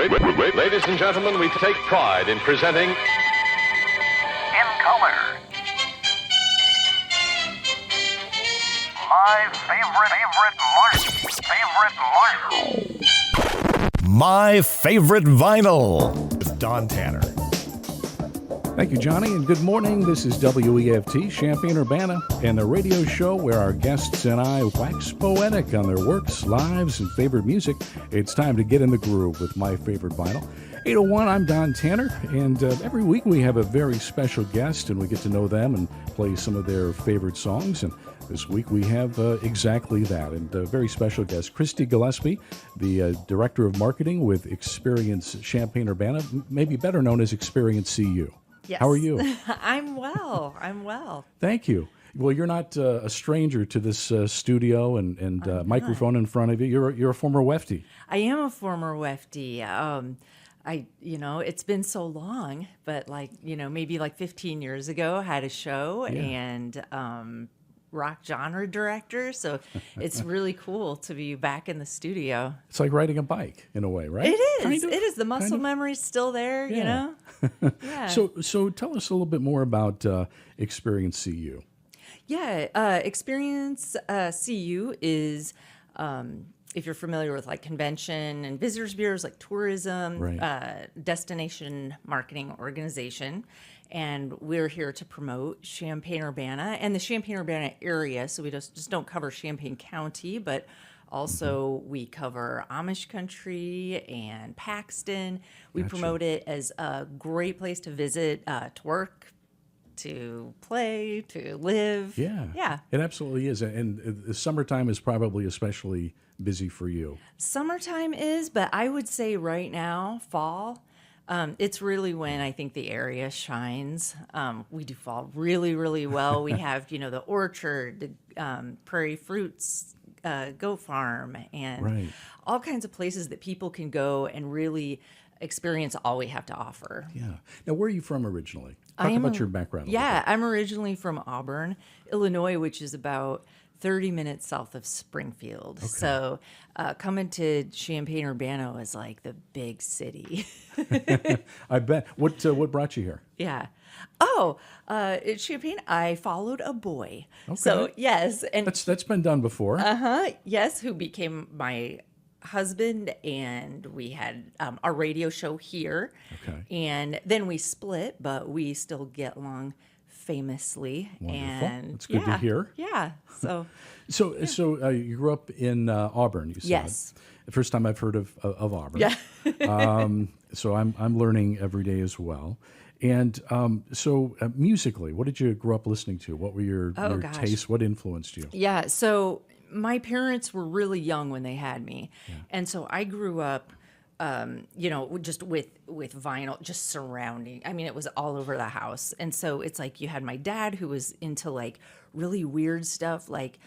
Ladies and gentlemen, we take pride in presenting In color. My favorite Marshall. My Favorite Vinyl with Don Tanner. Thank you, Johnny, and good morning. This is WEFT, Champaign-Urbana, and the radio show where our guests and I wax poetic on their works, lives, and favorite music. It's time to get in the groove with My Favorite Vinyl. 801, I'm Don Tanner, and every week we have a very special guest, and we get to know them and play some of their favorite songs. And this week we have exactly that, and a very special guest, Cristy Gillespie, the Director of Marketing with Experience Champaign-Urbana, maybe better known as Experience CU. Yes. How are you? I'm well. Thank you. Well, you're not a stranger to this studio and microphone in front of you. You're a former WEFT. I am a former WEFT. It's been so long, but maybe 15 years ago, I had a show and rock genre director. So it's really cool to be back in the studio. It's like riding a bike in a way, right? It is. Kind of, it is. The muscle memory's still there, you know? Yeah. So tell us a little bit more about Experience CU. Yeah. Experience CU is... if you're familiar with convention and visitors bureaus, like tourism, Right. Destination marketing organization, and we're here to promote Champaign-Urbana and the Champaign-Urbana area. So we just don't cover Champaign County, but also we cover Amish country and Paxton. We promote it as a great place to visit, to work, to play, to live. Yeah. It absolutely is. And the summertime is probably especially busy for you. Summertime is, but I would say right now, fall, it's really when I think the area shines. We do fall really, really well. We have, the orchard, the Prairie Fruits, Goat Farm, and all kinds of places that people can go and really experience all we have to offer. Yeah. Now, where are you from originally? Talk about your background. Yeah, I'm originally from Auburn, Illinois, which is about 30 minutes south of Springfield. Okay. So coming to Champaign-Urbana is like the big city. I bet. What brought you here? Yeah. At Champaign, I followed a boy. Okay. So, yes. And that's been done before. Yes, who became my husband, and we had our radio show here. Okay. And then we split, but we still get along famously. Wonderful. And it's good to hear. Yeah. So So you grew up in Auburn, you said. Yes. The first time I've heard of Auburn. Yeah. So I'm learning every day as well. And so musically, what did you grow up listening to? What were your tastes? What influenced you? Yeah. So my parents were really young when they had me. Yeah. And so I grew up, just with vinyl, just surrounding. I mean, it was all over the house. And so it's like you had my dad who was into really weird stuff, like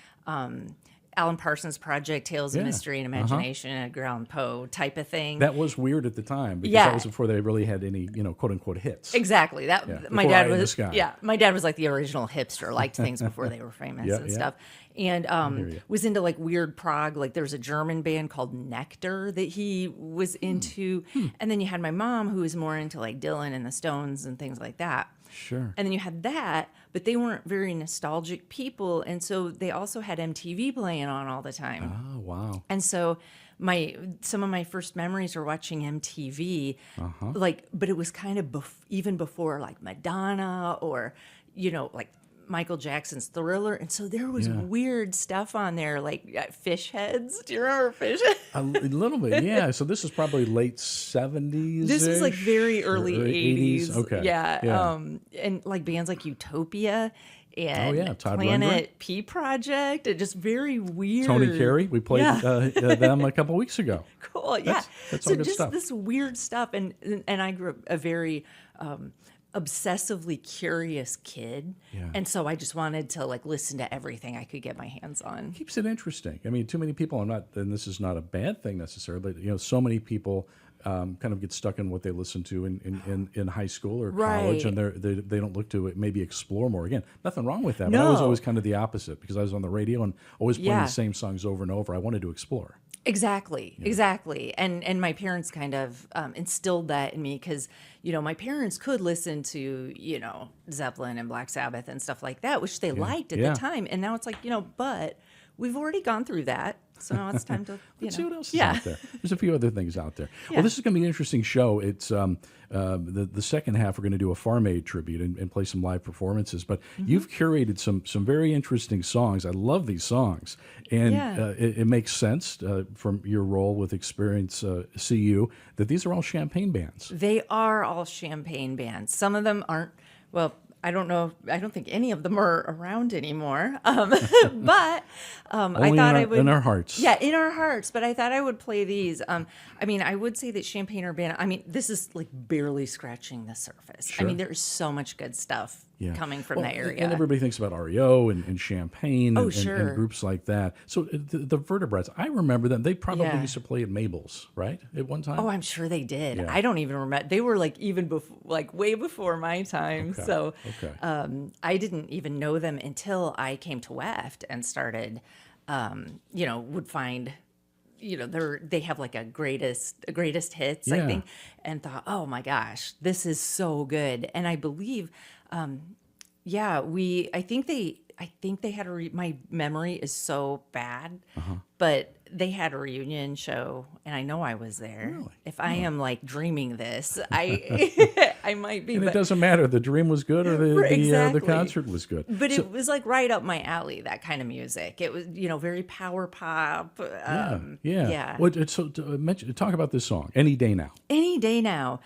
Alan Parsons Project, Tales of Mystery and Imagination, Edgar Allan Poe type of thing. That was weird at the time because that was before they really had any, quote unquote hits. Exactly. My dad was my dad was like the original hipster, liked things before they were famous and stuff. And was into weird prog. Like there was a German band called Nectar that he was into. And then you had my mom who was more into Dylan and the Stones and things like that. Sure. And then you had that, but they weren't very nostalgic people, and so they also had MTV playing on all the time. Oh, wow. And so some of my first memories are watching MTV, but it was kind of even before Madonna or Michael Jackson's Thriller, and so there was weird stuff on there, like fish heads. Do you remember fish heads? A little bit, yeah. So this is probably late 70s. This is very early 80s. Okay. Yeah. And bands like Utopia and Todd Planet Rundgren. P Project, and just very weird. Tony Carey, we played them a couple weeks ago. Cool, yeah. That's so all good just stuff. this weird stuff, and I grew up a very obsessively curious kid, and so I just wanted to listen to everything I could get my hands on. Keeps it interesting. I mean, too many people. And this is not a bad thing necessarily, but so many people kind of get stuck in what they listen to in high school or college, and they don't look to it, maybe explore more. Again, nothing wrong with that. No. But I was always kind of the opposite because I was on the radio and always playing the same songs over and over. I wanted to explore. Exactly. And my parents kind of instilled that in me because, my parents could listen to, Zeppelin and Black Sabbath and stuff like that, which they liked at the time. And now it's like, but we've already gone through that. So now it's time to, Let's see what else is out there. There's a few other things out there. Well, this is going to be an interesting show. It's the second half. We're going to do a Farm Aid tribute and play some live performances. But you've curated some very interesting songs. I love these songs, and it makes sense from your role with Experience CU that these are all Champaign bands. They are all Champaign bands. Some of them aren't. Well, I don't know. I don't think any of them are around anymore. But I thought I would in our hearts. Yeah, in our hearts. But I thought I would play these. I would say that Champaign Urbana. This is like barely scratching the surface. Sure. There is so much good stuff coming from that area. And everybody thinks about REO and Champaign and groups like that. So the Vertebrates, I remember them. They probably used to play at Mabel's, right? At one time? Oh, I'm sure they did. Yeah. I don't even remember. They were like even before, like way before my time. Okay. So I didn't even know them until I came to WEFT and started, would find, they have like a greatest hits, I think, and thought, oh my gosh, this is so good. And I believe, I think they had my memory is so bad, but they had a reunion show, and I know I was there. Really? If I am like dreaming this, I might be. And it doesn't matter. The dream was good or the concert was good. But it was like right up my alley, that kind of music. It was, very power pop. Yeah. Talk about this song, Any Day Now. Any Day Now.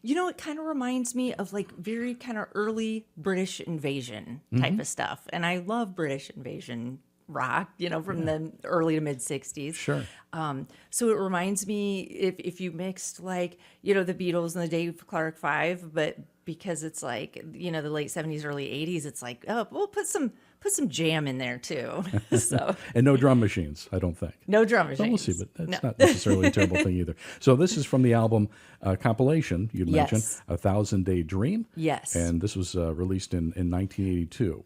It kind of reminds me of like very kind of early British invasion type of stuff. And I love British invasion rock, from the early to mid 60s. Sure. So it reminds me if you mixed like, the Beatles and the Dave Clark Five, but because it's like, the late 70s, early 80s, it's like, oh, we'll put some jam in there too. So And no drum machines, I don't think. No drum machines. Well, we'll see, but that's not necessarily a terrible thing either. So this is from the album compilation you mentioned, A 1,000-Day Dream. Yes. And this was released in 1982.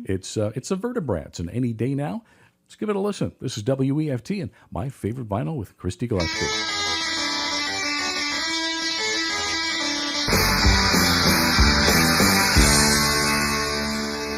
It's the Vertebrates, and Any Day Now. Let's give it a listen. This is WEFT and My Favorite Vinyl with Cristy Gillespie.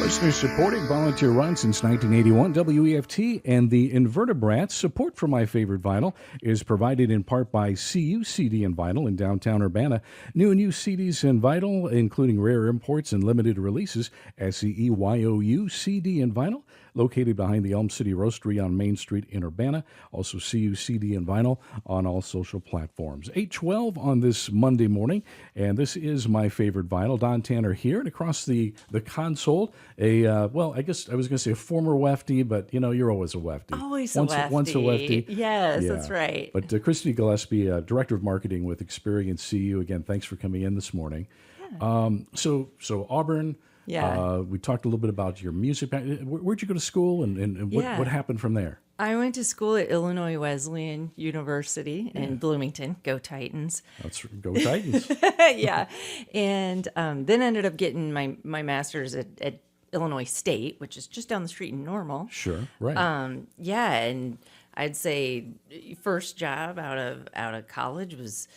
Listeners supporting volunteer run since 1981, WEFT and the Invertebrats. Support for My Favorite Vinyl is provided in part by CU CD and Vinyl in downtown Urbana. New and used CDs and vinyl, including rare imports and limited releases. SEEYOU CD and Vinyl, located behind the Elm City Roastery on Main Street in Urbana. Also CU CD and Vinyl on all social platforms. 8:12 on this Monday morning, and this is My Favorite Vinyl. Don Tanner here, and across the console, I guess I was going to say a former Wefty, but you're always a Wefty. Always once a Wefty. Once a Wefty. Yes, that's right. But Cristy Gillespie, Director of Marketing with Experience CU, again, thanks for coming in this morning. Yeah. So Auburn. Yeah. We talked a little bit about your music. Where'd you go to school, and what happened from there? I went to school at Illinois Wesleyan University in Bloomington. Go Titans. Go Titans. Yeah. And then ended up getting my master's at Illinois State, which is just down the street in Normal. Sure, right. And I'd say first job out of college was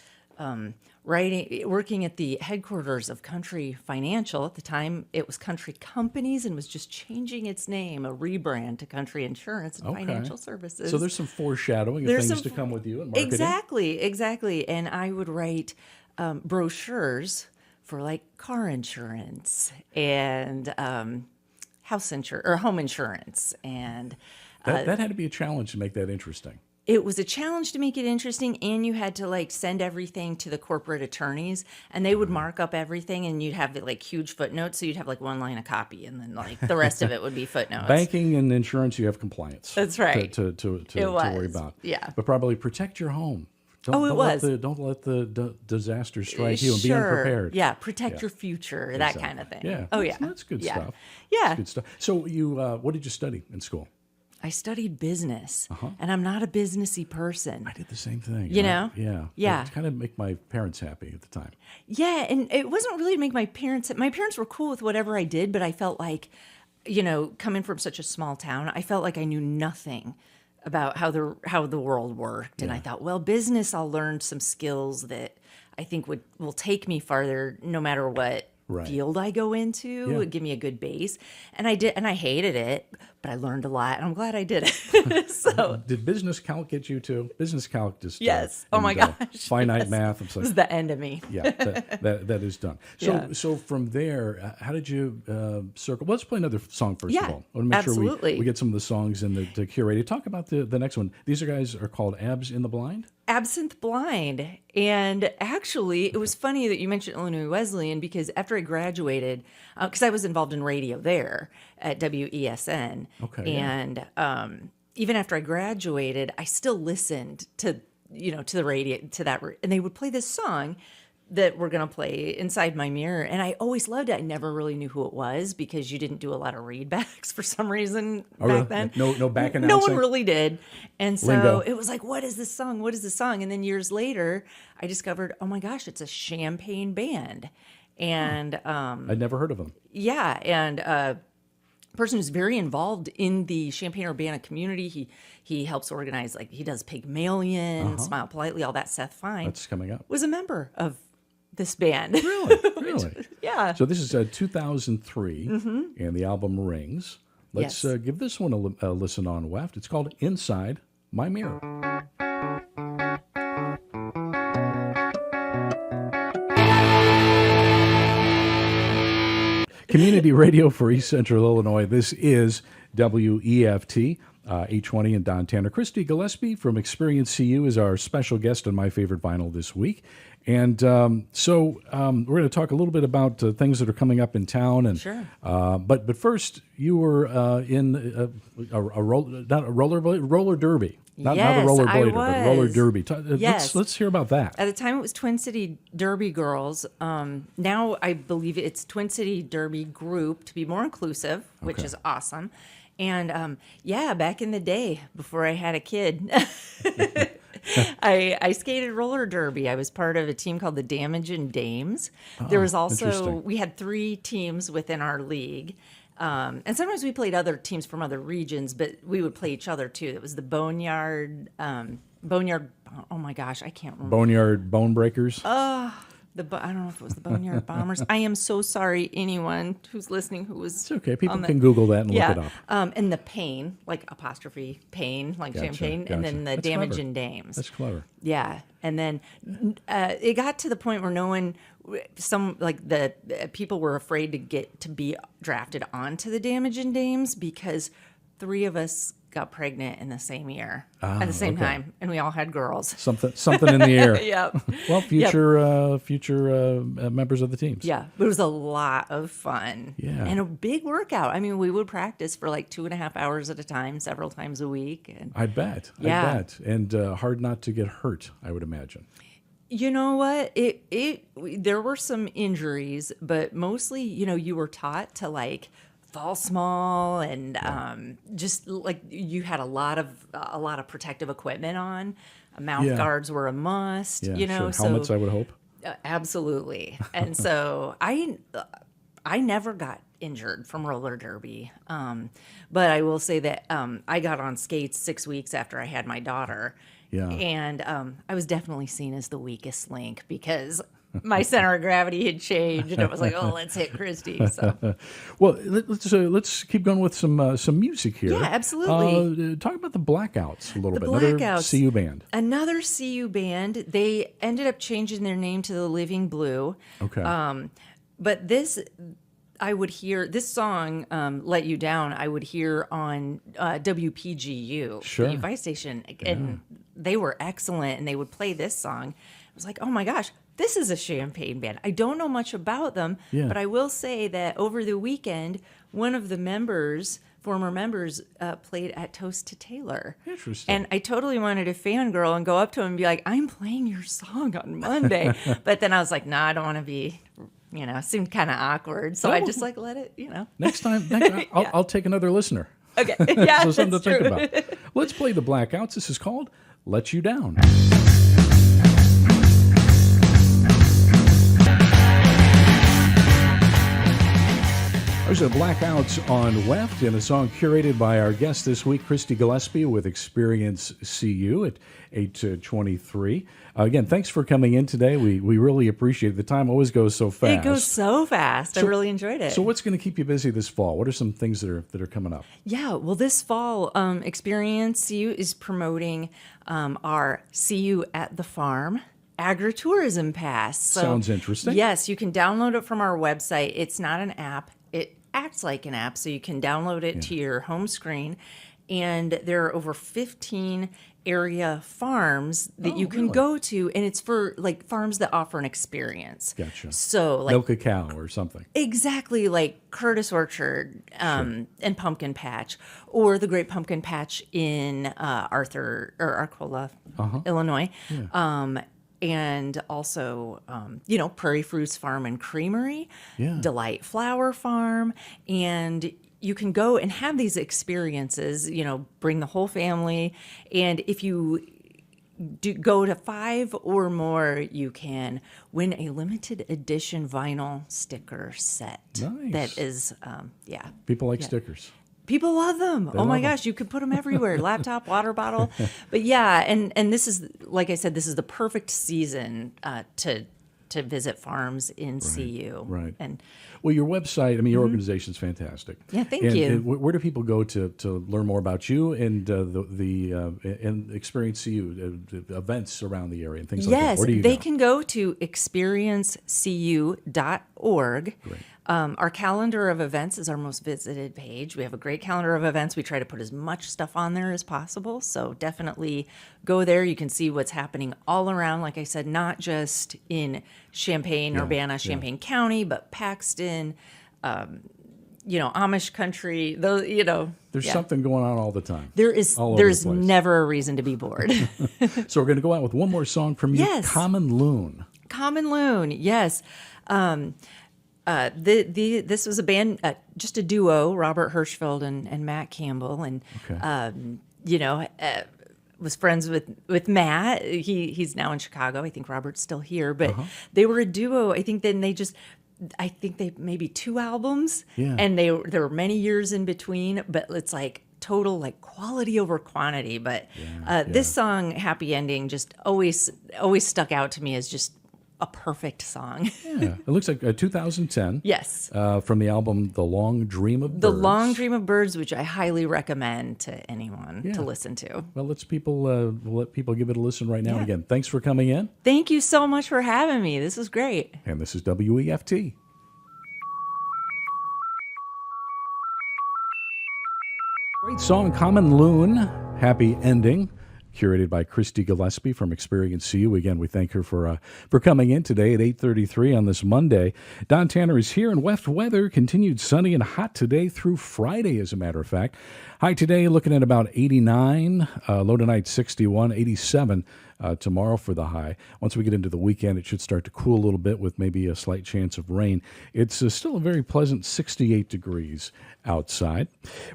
working at the headquarters of Country Financial. At the time, it was Country Companies and was just changing its name, a rebrand to Country Insurance and Financial Services. So there's some foreshadowing of things to come with you in marketing. Exactly. And I would write brochures for like car insurance and house insurance or home insurance. And that had to be a challenge to make that interesting. It was a challenge to make it interesting, and you had to like send everything to the corporate attorneys, and they would mark up everything, and you'd have like huge footnotes, so you'd have like one line of copy, and then like the rest of it would be footnotes. Banking and insurance, you have compliance. That's right. To worry about. Yeah. But probably protect your home. Don't let the disaster strike you and be unprepared. Yeah, protect your future, that kind of thing. Yeah. Oh, yeah. That's good stuff. Yeah. That's good stuff. So what did you study in school? I studied business, and I'm not a businessy person. I did the same thing. Yeah. It kind of make my parents happy at the time. Yeah, and it wasn't really to make my parents were cool with whatever I did, but I felt like, coming from such a small town, I felt like I knew nothing about how the world worked, and I thought, well, business, I'll learn some skills that I think will take me farther, no matter what field I go into. It would give me a good base, and I did, and I hated it, but I learned a lot, and I'm glad I did it. So, did business calc get you too? Business calc just yes. Oh my gosh, finite math. I'm this is the end of me. Yeah, that is done. So from there, how did you circle? Let's play another song first of all. I want to make sure we get some of the songs in the curated. Talk about the next one. These guys are called Abs in the Blind. Absinthe Blind. And actually, it was funny that you mentioned Illinois Wesleyan, because after I graduated, because I was involved in radio there at WESN. Okay. And even after I graduated, I still listened to the radio, to that, and they would play this song that we're going to play, Inside My Mirror. And I always loved it. I never really knew who it was, because you didn't do a lot of readbacks for some reason back then. No back announcing? No one really did. And so Lingo. it was like, what is this song? What is this song? And then years later, I discovered, oh my gosh, it's a Champaign band. And I'd never heard of them. yeah, and person who's very involved in the Champaign-Urbana community. He helps organize, like he does Pygmalion, Smile Politely, all that. Seth Fine. That's coming up. Was a member of this band. Really? Yeah. So this is 2003, and the album Rings. Let's give this one a listen on WEFT. It's called Inside My Mirror. Community radio for East Central Illinois. This is WEFT. 820 and Don Tanner. Cristy Gillespie from Experience CU is our special guest on My Favorite Vinyl this week. And so we're going to talk a little bit about things that are coming up in town. And, Sure. But first, you were in roller derby. Not a roller blader, but roller derby. Let's hear about that. At the time, it was Twin City Derby Girls. Now I believe it's Twin City Derby Group, to be more inclusive, which is awesome. And back in the day, before I had a kid, I skated roller derby. I was part of a team called the Damaging Dames. There was also, we had 3 teams within our league. And sometimes we played other teams from other regions, but we would play each other too. It was the Boneyard, oh my gosh, I can't remember. Boneyard Bone Breakers? I don't know if it was the Boneyard Bombers. I am so sorry, anyone who's listening who was. It's okay. People can Google that and look it up. And the Pain, like apostrophe Pain, like Champagne, Gotcha. And then the That's Damaging clever. Dames. That's clever. Yeah, and then it got to the point where the people were afraid to be drafted onto the Damaging Dames, because 3 of us got pregnant in the same year at the same time, and we all had girls. Something in the air. Yep. Well, future members of the teams. Yeah, but it was a lot of fun. Yeah. And a big workout. I mean, we would practice for like 2.5 hours at a time, several times a week. And I bet. And hard not to get hurt, I would imagine. you know what? There were some injuries, but mostly, you were taught to like fall small, and just like you had a lot of protective equipment on. Mouth guards were a must. Sure. Helmets, I would hope. Absolutely. And so I never got injured from roller derby, but I will say that I got on skates 6 weeks after I had my daughter. Yeah. And I was definitely seen as the weakest link because my center of gravity had changed, and it was like, oh, let's hit Cristy. So, well, let's keep going with some music here. Yeah, absolutely. Talk about the Blackouts a little bit. Blackouts. Another CU band. Another CU band. They ended up changing their name to the Living Blue. Okay. But this, I would hear this song, "Let You Down." I would hear on WPGU, Sure. the Vice station, and they were excellent. And they would play this song. I was like, oh my gosh, this is a Champaign band. I don't know much about them, but I will say that over the weekend, one of the former members, played at Toast to Taylor. Interesting. And I totally wanted to fangirl and go up to him and be like, I'm playing your song on Monday. But then I was like, nah, I don't want to be, it seemed kind of awkward. So I just let it, Next time, I'll take another listener. Okay. Yeah, so something that's to think about. Let's play the Blackouts. This is called Let You Down. I There's a Blackouts on WEFT and a song curated by our guest this week, Cristy Gillespie with Experience CU at 8:23. Again, thanks for coming in today. We really appreciate it. The time always goes so fast. It goes so fast. I really enjoyed it. So what's going to keep you busy this fall? What are some things that are coming up? Yeah, well, this fall, Experience CU is promoting our CU at the Farm agritourism pass. So, Sounds interesting. Yes, you can download it from our website. It's not an app. It acts like an app, so you can download it to your home screen. And there are over 15 area farms that you can really? go to, and it's for like farms that offer an experience. Gotcha. So like Milk a cow or something. exactly like Curtis Orchard and Pumpkin Patch, or the Great Pumpkin Patch in Arcola, Illinois. Yeah. And also, Prairie Fruits Farm and Creamery, Delight Flower Farm, and you can go and have these experiences, bring the whole family. And if you go to 5 or more, you can win a limited edition vinyl sticker set. Nice. That is, People like stickers. People love them. Oh my gosh, you could put them everywhere. Laptop, water bottle. But yeah, and this is, like I said, this is the perfect season to visit farms in CU. Right. And well, your website, your organization's fantastic. Yeah, thank and, you. And where do people go to learn more about you and and experience CU events around the area and things like that? yes, Where do you they go? can go to experiencecu.org. Great. Our calendar of events is our most visited page. We have a great calendar of events. We try to put as much stuff on there as possible. So definitely go there. You can see what's happening all around. Like I said, not just in Champaign, Urbana, Champaign County, but Paxton, Amish country. There's something going on all the time. There's place. never a reason to be bored. So we're going to go out with one more song from you, Yes. Common Loon. Common Loon, yes. This was a band, just a duo, Robert Hirschfeld and Matt Campbell, and was friends with Matt. He's now in Chicago. I think Robert's still here, but they were a duo. I think they maybe 2 albums, and there were many years in between, but it's like total like quality over quantity. But this song, Happy Ending, just always stuck out to me as just a perfect song. Yeah, it looks like 2010. Yes. From the album The Long Dream of Birds. The Long Dream of Birds, which I highly recommend to anyone to listen to. Well, let people give it a listen right now. And again, thanks for coming in. Thank you so much for having me. This was great. And this is WEFT. Great song, Common Loon, Happy Ending, curated by Cristy Gillespie from Experience CU. Again, we thank her for coming in today at 8:33 on this Monday. Don Tanner is here, and WEFT weather continued sunny and hot today through Friday, as a matter of fact. High today looking at about 89, low tonight 61, 87 tomorrow for the high. Once we get into the weekend, it should start to cool a little bit with maybe a slight chance of rain. It's still a very pleasant 68 degrees outside.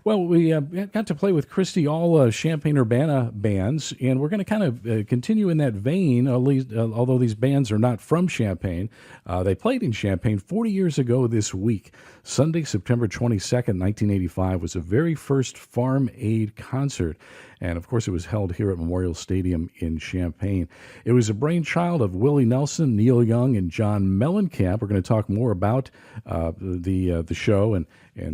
Well, we got to play with Cristy, all Champaign-Urbana bands, and we're going to kind of continue in that vein, at least, although these bands are not from Champaign. They played in Champaign 40 years ago this week. Sunday, September 22nd, 1985, was the very first Farm Aid concert. And, of course, it was held here at Memorial Stadium in Champaign. It was a brainchild of Willie Nelson, Neil Young, and John Mellencamp. We're going to talk more about the show and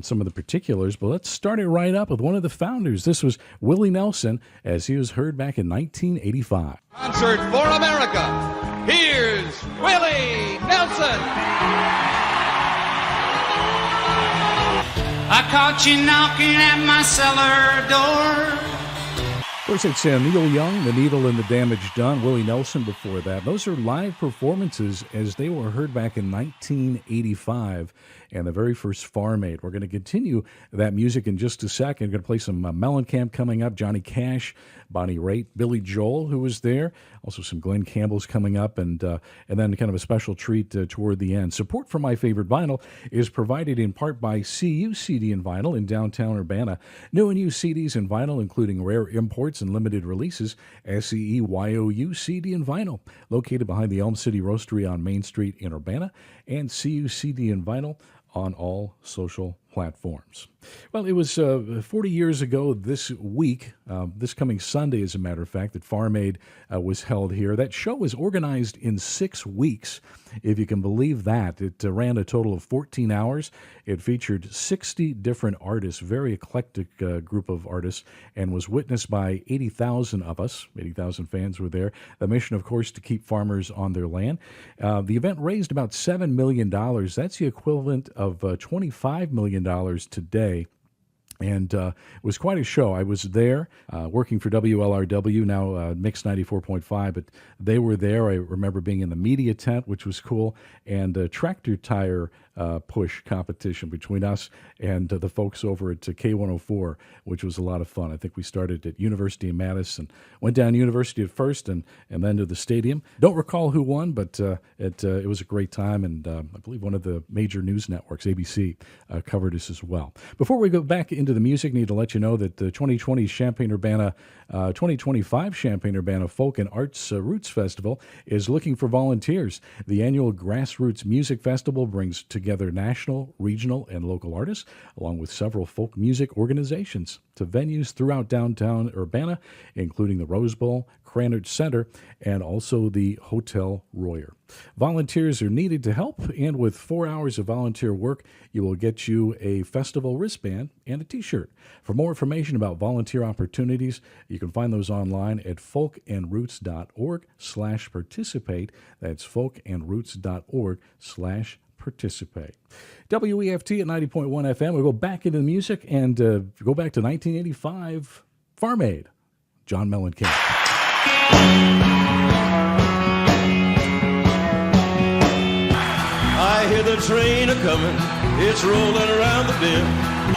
some of the particulars, but let's start it right up with one of the founders. This was Willie Nelson, as he was heard back in 1985. Concert for America. Here's Willie Nelson. I caught you knocking at my cellar door. Of course, it's Neil Young, The Needle and the Damage Done, Willie Nelson before that. Those are live performances as they were heard back in 1985 and the very first Farm Aid. We're going to continue that music in just a second. We're going to play some Mellencamp coming up, Johnny Cash, Bonnie Raitt, Billy Joel, who was there. Also some Glenn Campbell's coming up, and then kind of a special treat toward the end. Support for My Favorite Vinyl is provided in part by CU CD and Vinyl in downtown Urbana. New and used CDs and vinyl, including rare imports and limited releases. SCEYOU CD and Vinyl, located behind the Elm City Roastery on Main Street in Urbana, and CU CD and Vinyl on all social platforms. Well, it was 40 years ago this week, this coming Sunday, as a matter of fact, that Farm Aid was held here. That show was organized in 6 weeks, if you can believe that. It ran a total of 14 hours. It featured 60 different artists, very eclectic group of artists, and was witnessed by 80,000 of us. 80,000 fans were there. The mission, of course, to keep farmers on their land. The event raised about $7 million. That's the equivalent of $25 million today. And it was quite a show. I was there working for WLRW, now Mix 94.5, but they were there. I remember being in the media tent, which was cool, and a tractor tire push competition between us and the folks over at K104, which was a lot of fun. I think we started at University of Madison, went down University at first, and then to the stadium. Don't recall who won, but it was a great time, and I believe one of the major news networks, ABC, covered us as well. Before we go back into the music, need to let you know that the 2020 Champaign-Urbana, 2025 Champaign-Urbana Folk and Arts Roots Festival is looking for volunteers. The annual Grassroots Music Festival brings together national, regional, and local artists, along with several folk music organizations, to venues throughout downtown Urbana, including the Rose Bowl, Cranard Center, and also the Hotel Royer. Volunteers are needed to help, and with 4 hours of volunteer work, you will get you a festival wristband and a t-shirt. For more information about volunteer opportunities, you can find those online at folkandroots.org/participate. That's folkandroots.org/participate. WEFT at 90.1 FM. We'll go back into the music and go back to 1985. Farm Aid. John Mellencamp. I hear the train a-coming, it's rolling around the bend.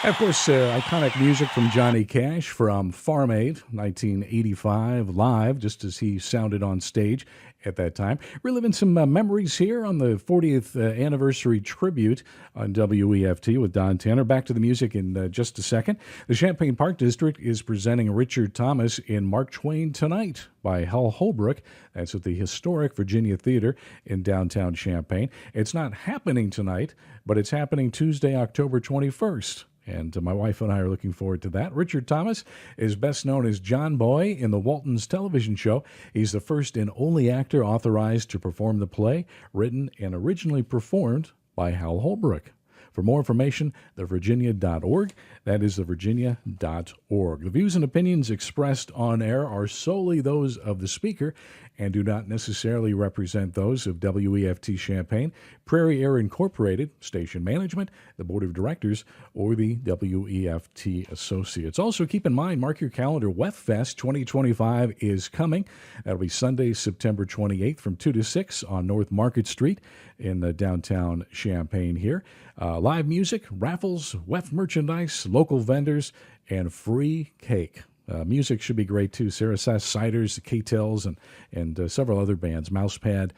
Of course, iconic music from Johnny Cash from Farm Aid, 1985, live, just as he sounded on stage at that time. Reliving some memories here on the 40th anniversary tribute on WEFT with Don Tanner. Back to the music in just a second. The Champaign Park District is presenting Richard Thomas in Mark Twain Tonight by Hal Holbrook. That's at the historic Virginia Theater in downtown Champaign. It's not happening tonight, but it's happening Tuesday, October 21st. And my wife and I are looking forward to that. Richard Thomas is best known as John Boy in the Waltons television show. He's the first and only actor authorized to perform the play, written and originally performed by Hal Holbrook. For more information, thevirginia.org. That is thevirginia.org. The views and opinions expressed on air are solely those of the speaker and do not necessarily represent those of WEFT Champaign, Prairie Air Incorporated, station management, the board of directors, or the WEFT associates. Also, keep in mind, mark your calendar, WEFT Fest 2025 is coming. That'll be Sunday, September 28th from 2 to 6 on North Market Street in downtown Champaign here. Live music, raffles, WEFT merchandise, local vendors, and free cake. Music should be great, too. Sarah Sass Ciders, K-Tells, and several other bands. Mousepad,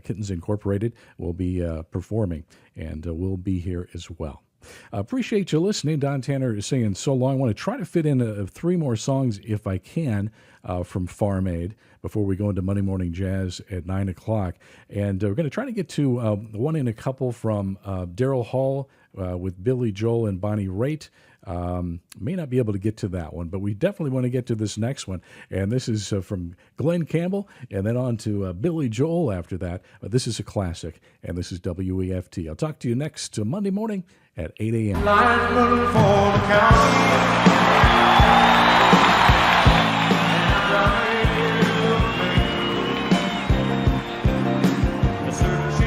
Kittens Incorporated will be performing, and we'll be here as well. Appreciate you listening. Don Tanner is singing So Long. I want to try to fit in 3 more songs, if I can, from Farm Aid before we go into Monday Morning Jazz at 9 o'clock. And we're going to try to get to one in a couple from Daryl Hall with Billy Joel and Bonnie Raitt. May not be able to get to that one, but we definitely want to get to this next one. And this is from Glenn Campbell, and then on to Billy Joel after that. This is a classic, and this is WEFT. I'll talk to you next Monday morning at 8 a.m. Lineman for the county.